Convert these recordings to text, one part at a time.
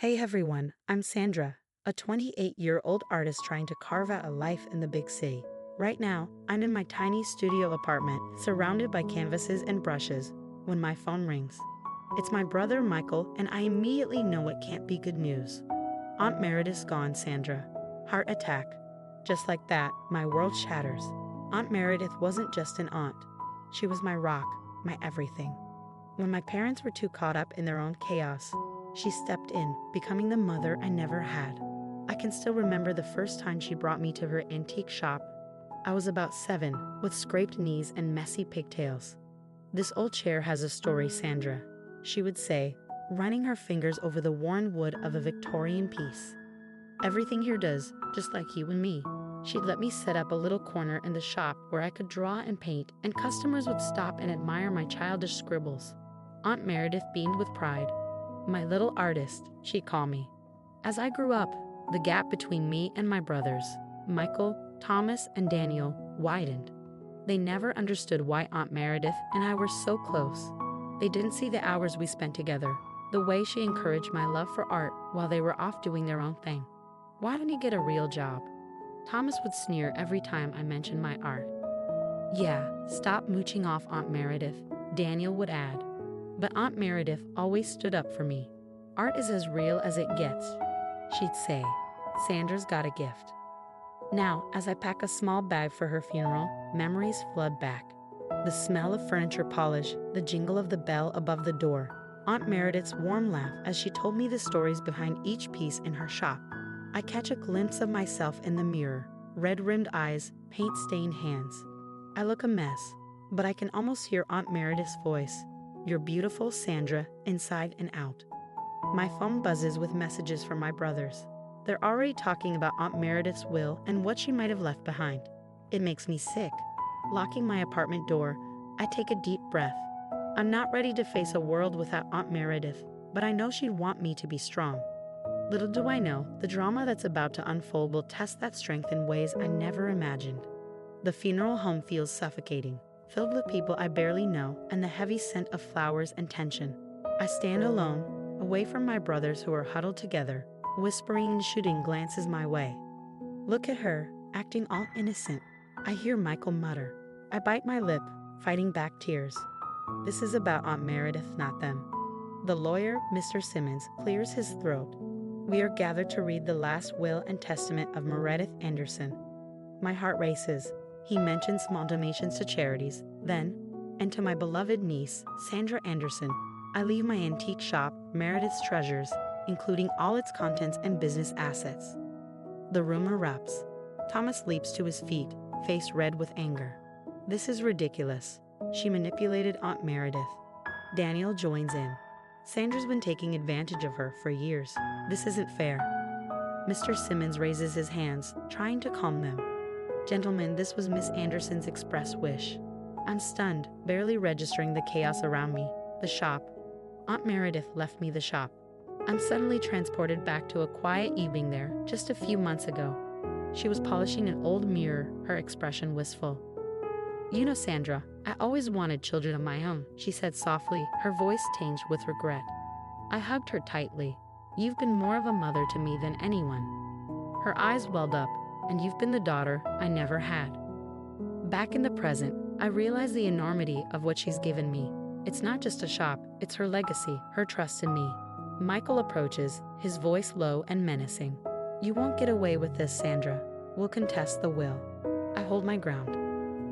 Hey everyone, I'm Sandra, a 28-year-old artist trying to carve out a life in the big city. Right now, I'm in my tiny studio apartment, surrounded by canvases and brushes, when my phone rings. It's my brother Michael, and I immediately know it can't be good news. Aunt Meredith's gone, Sandra. Heart attack. Just like that, my world shatters. Aunt Meredith wasn't just an aunt. She was my rock, my everything. When my parents were too caught up in their own chaos, she stepped in, becoming the mother I never had. I can still remember the first time she brought me to her antique shop. I was about 7, with scraped knees and messy pigtails. "This old chair has a story, Sandra," she would say, running her fingers over the worn wood of a Victorian piece. "Everything here does, just like you and me." She'd let me set up a little corner in the shop where I could draw and paint, and customers would stop and admire my childish scribbles. Aunt Meredith beamed with pride. "My little artist," she'd call me. As I grew up, the gap between me and my brothers, Michael, Thomas, and Daniel, widened. They never understood why Aunt Meredith and I were so close. They didn't see the hours we spent together, the way she encouraged my love for art while they were off doing their own thing. "Why don't you get a real job?" Thomas would sneer every time I mentioned my art. "Yeah, stop mooching off Aunt Meredith," Daniel would add. But Aunt Meredith always stood up for me. "Art is as real as it gets," she'd say. "Sandra's got a gift." Now, as I pack a small bag for her funeral, memories flood back. The smell of furniture polish, the jingle of the bell above the door, Aunt Meredith's warm laugh as she told me the stories behind each piece in her shop. I catch a glimpse of myself in the mirror, red-rimmed eyes, paint-stained hands. I look a mess, but I can almost hear Aunt Meredith's voice. "You're beautiful, Sandra, inside and out." My phone buzzes with messages from my brothers. They're already talking about Aunt Meredith's will and what she might have left behind. It makes me sick. Locking my apartment door, I take a deep breath. I'm not ready to face a world without Aunt Meredith, but I know she'd want me to be strong. Little do I know, the drama that's about to unfold will test that strength in ways I never imagined. The funeral home feels suffocating, filled with people I barely know and the heavy scent of flowers and tension. I stand alone, away from my brothers who are huddled together, whispering and shooting glances my way. "Look at her, acting all innocent," I hear Michael mutter. I bite my lip, fighting back tears. This is about Aunt Meredith, not them. The lawyer, Mr. Simmons, clears his throat. We are gathered to read the last will and testament of Meredith Anderson. My heart races. He mentions small donations to charities. Then, and to my beloved niece, Sandra Anderson, I leave my antique shop, Meredith's Treasures, including all its contents and business assets. The room erupts. Thomas leaps to his feet, face red with anger. "This is ridiculous. She manipulated Aunt Meredith." Daniel joins in. "Sandra's been taking advantage of her for years. This isn't fair." Mr. Simmons raises his hands, trying to calm them. "Gentlemen, this was Miss Anderson's express wish." I'm stunned, barely registering the chaos around me. The shop. Aunt Meredith left me the shop. I'm suddenly transported back to a quiet evening there, just a few months ago. She was polishing an old mirror, her expression wistful. "You know, Sandra, I always wanted children of my own," she said softly, her voice tinged with regret. I hugged her tightly. "You've been more of a mother to me than anyone." Her eyes welled up. "And you've been the daughter I never had." Back in the present, I realize the enormity of what she's given me. It's not just a shop, it's her legacy, her trust in me. Michael approaches, his voice low and menacing. "You won't get away with this, Sandra. We'll contest the will." I hold my ground.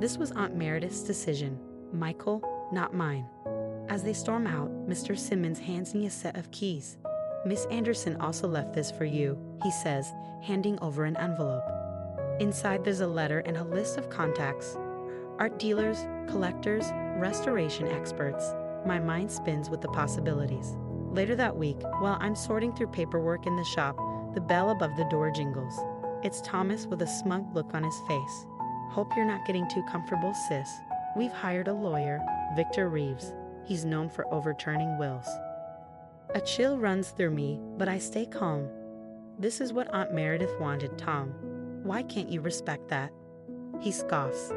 This was Aunt Meredith's decision. Michael, not mine. As they storm out, Mr. Simmons hands me a set of keys. "Miss Anderson also left this for you," he says, handing over an envelope. Inside there's a letter and a list of contacts. Art dealers, collectors, restoration experts. My mind spins with the possibilities. Later that week, while I'm sorting through paperwork in the shop, the bell above the door jingles. It's Thomas with a smug look on his face. "Hope you're not getting too comfortable, sis. We've hired a lawyer, Victor Reeves. He's known for overturning wills." A chill runs through me, but I stay calm. "This is what Aunt Meredith wanted, Tom. Why can't you respect that?" He scoffs.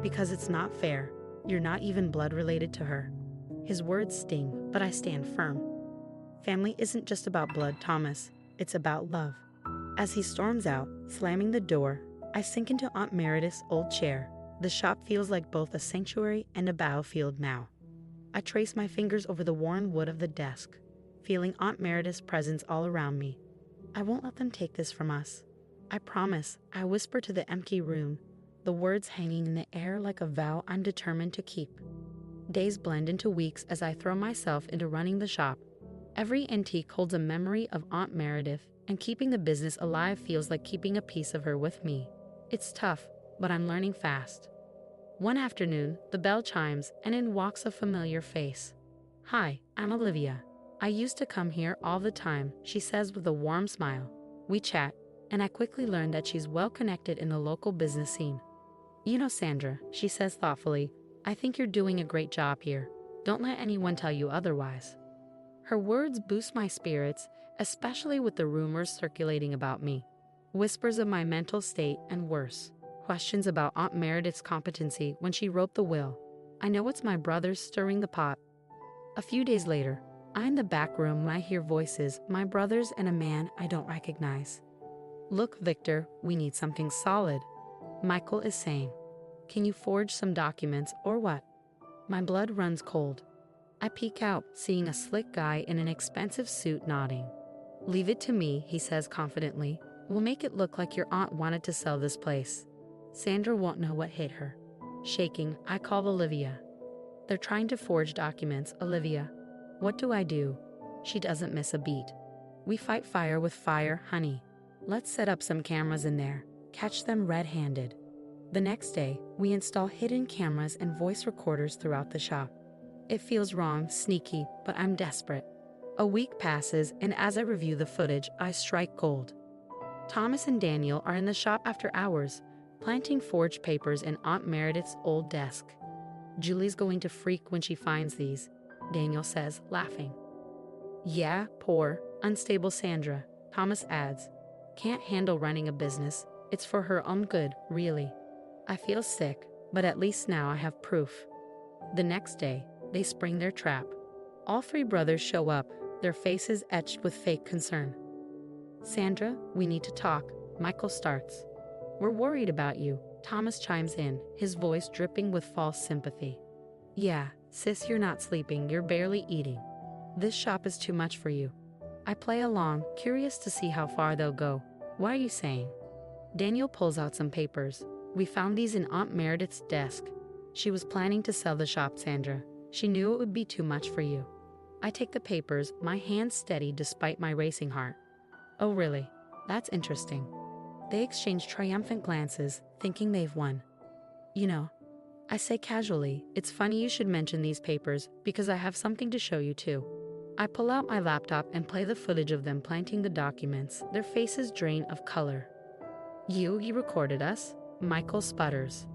"Because it's not fair. You're not even blood related to her." His words sting, but I stand firm. Family isn't just about blood, Thomas. It's about love. As he storms out, slamming the door, I sink into Aunt Meredith's old chair. The shop feels like both a sanctuary and a battlefield now. I trace my fingers over the worn wood of the desk, feeling Aunt Meredith's presence all around me. I won't let them take this from us. I promise, I whisper to the empty room, the words hanging in the air like a vow I'm determined to keep. Days blend into weeks as I throw myself into running the shop. Every antique holds a memory of Aunt Meredith, and keeping the business alive feels like keeping a piece of her with me. It's tough, but I'm learning fast. One afternoon, the bell chimes, and in walks a familiar face. "Hi, I'm Olivia. I used to come here all the time," she says with a warm smile. We chat, and I quickly learn that she's well connected in the local business scene. "You know, Sandra," she says thoughtfully, "I think you're doing a great job here. Don't let anyone tell you otherwise." Her words boost my spirits, especially with the rumors circulating about me. Whispers of my mental state and worse. Questions about Aunt Meredith's competency when she wrote the will. I know it's my brothers stirring the pot. A few days later, I'm in the back room when I hear voices, my brothers and a man I don't recognize. "Look, Victor, we need something solid," Michael is saying. "Can you forge some documents or what?" My blood runs cold. I peek out, seeing a slick guy in an expensive suit nodding. "Leave it to me," he says confidently. "We'll make it look like your aunt wanted to sell this place." Sandra won't know what hit her. Shaking, I call Olivia. "They're trying to forge documents, Olivia. What do I do?" She doesn't miss a beat. "We fight fire with fire, honey. Let's set up some cameras in there. Catch them red-handed." The next day, we install hidden cameras and voice recorders throughout the shop. It feels wrong, sneaky, but I'm desperate. A week passes, and as I review the footage, I strike gold. Thomas and Daniel are in the shop after hours, planting forged papers in Aunt Meredith's old desk. "Julie's going to freak when she finds these," Daniel says, laughing. "Yeah, poor, unstable Sandra," Thomas adds. "Can't handle running a business. It's for her own good, really." I feel sick, but at least now I have proof. The next day, they spring their trap. All three brothers show up, their faces etched with fake concern. "Sandra, we need to talk," Michael starts. "We're worried about you," Thomas chimes in, his voice dripping with false sympathy. "Yeah, sis, you're not sleeping, you're barely eating. This shop is too much for you." I play along, curious to see how far they'll go. "What are you saying?" Daniel pulls out some papers. "We found these in Aunt Meredith's desk. She was planning to sell the shop, Sandra. She knew it would be too much for you." I take the papers, my hands steady despite my racing heart. "Oh really? That's interesting." They exchange triumphant glances, thinking they've won. "You know," I say casually, "it's funny you should mention these papers, because I have something to show you too." I pull out my laptop and play the footage of them planting the documents, their faces drain of color. You recorded us?" Michael sputters.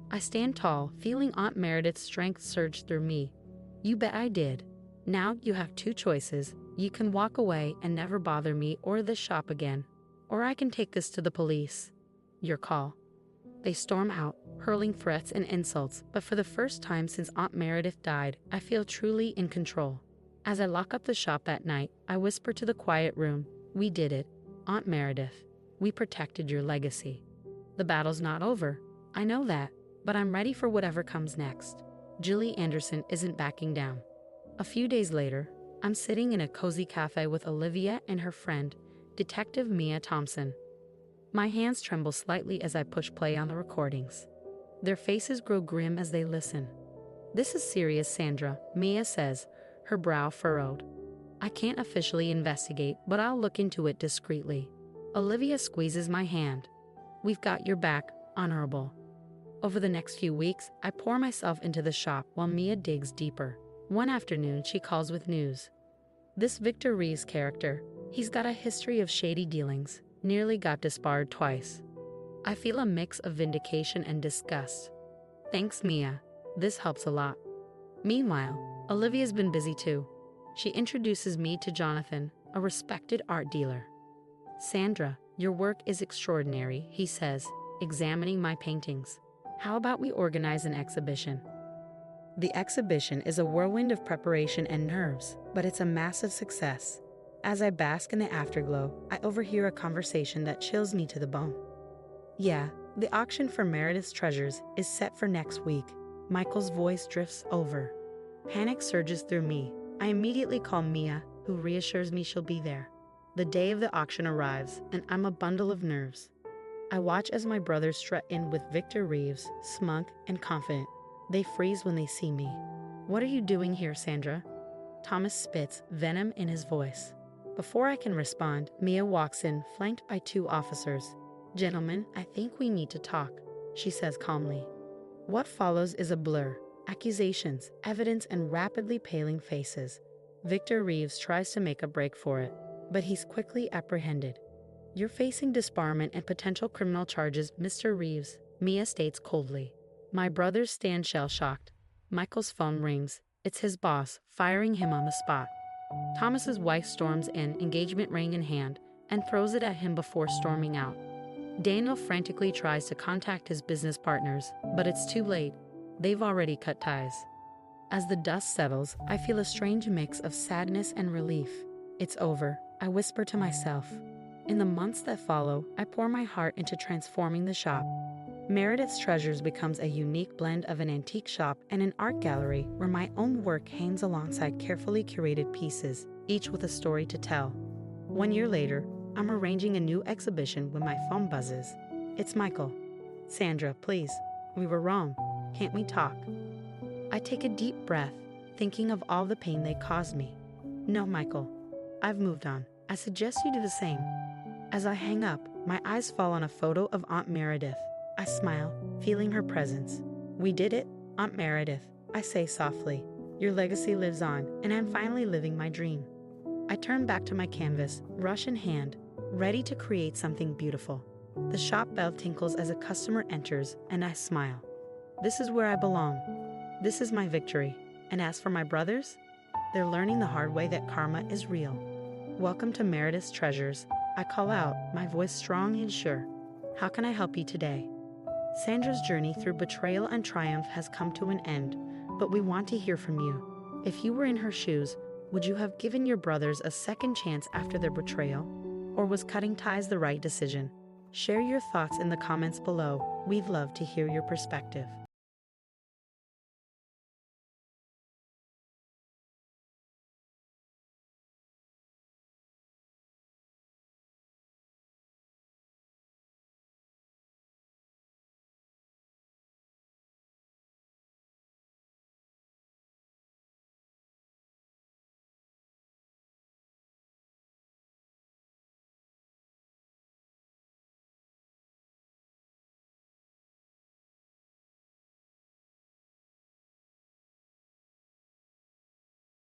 I stand tall, feeling Aunt Meredith's strength surge through me. "You bet I did. Now you have two choices. You can walk away and never bother me or this shop again. Or I can take this to the police. Your call." They storm out, hurling threats and insults, but for the first time since Aunt Meredith died, I feel truly in control. As I lock up the shop that night, I whisper to the quiet room, "We did it, Aunt Meredith. We protected your legacy." The battle's not over. I know that, but I'm ready for whatever comes next. Julie Anderson isn't backing down. A few days later, I'm sitting in a cozy cafe with Olivia and her friend, Detective Mia Thompson. My hands tremble slightly as I push play on the recordings. Their faces grow grim as they listen. "This is serious, Sandra," Mia says, her brow furrowed. "I can't officially investigate, but I'll look into it discreetly." Olivia squeezes my hand. "We've got your back, Honorable." Over the next few weeks, I pour myself into the shop while Mia digs deeper. One afternoon, she calls with news. "This Victor Reeves character, he's got a history of shady dealings, nearly got disbarred twice." I feel a mix of vindication and disgust. "Thanks, Mia. This helps a lot." Meanwhile, Olivia's been busy too. She introduces me to Jonathan, a respected art dealer. "Sandra, your work is extraordinary," he says, examining my paintings. "How about we organize an exhibition?" The exhibition is a whirlwind of preparation and nerves, but it's a massive success. As I bask in the afterglow, I overhear a conversation that chills me to the bone. Yeah, the auction for Meredith's treasures is set for next week. Michael's voice drifts over. Panic surges through me. I immediately call Mia, who reassures me she'll be there. The day of the auction arrives, and I'm a bundle of nerves. I watch as my brothers strut in with Victor Reeves, smug and confident. They freeze when they see me. "What are you doing here, Sandra?" Thomas spits, venom in his voice. Before I can respond, Mia walks in, flanked by 2 officers. "Gentlemen, I think we need to talk," she says calmly. What follows is a blur. Accusations, evidence, and rapidly paling faces. Victor Reeves tries to make a break for it, but he's quickly apprehended. "You're facing disbarment and potential criminal charges, Mr. Reeves," Mia states coldly. My brothers stand shell-shocked. Michael's phone rings. It's his boss, firing him on the spot. Thomas's wife storms in, engagement ring in hand, and throws it at him before storming out. Daniel frantically tries to contact his business partners, but it's too late. They've already cut ties. As the dust settles, I feel a strange mix of sadness and relief. It's over, I whisper to myself. In the months that follow, I pour my heart into transforming the shop. Meredith's Treasures becomes a unique blend of an antique shop and an art gallery where my own work hangs alongside carefully curated pieces, each with a story to tell. 1 year later, I'm arranging a new exhibition when my phone buzzes. It's Michael. "Sandra, please. We were wrong. Can't we talk?" I take a deep breath, thinking of all the pain they caused me. "No, Michael. I've moved on. I suggest you do the same." As I hang up, my eyes fall on a photo of Aunt Meredith. I smile, feeling her presence. "We did it, Aunt Meredith," I say softly. "Your legacy lives on, and I'm finally living my dream." I turn back to my canvas, brush in hand, ready to create something beautiful. The shop bell tinkles as a customer enters, and I smile. This is where I belong. This is my victory. And as for my brothers, they're learning the hard way that karma is real. "Welcome to Meredith's Treasures," I call out, my voice strong and sure. "How can I help you today?" Sandra's journey through betrayal and triumph has come to an end, but we want to hear from you. If you were in her shoes, would you have given your brothers a second chance after their betrayal? Or was cutting ties the right decision? Share your thoughts in the comments below. We'd love to hear your perspective.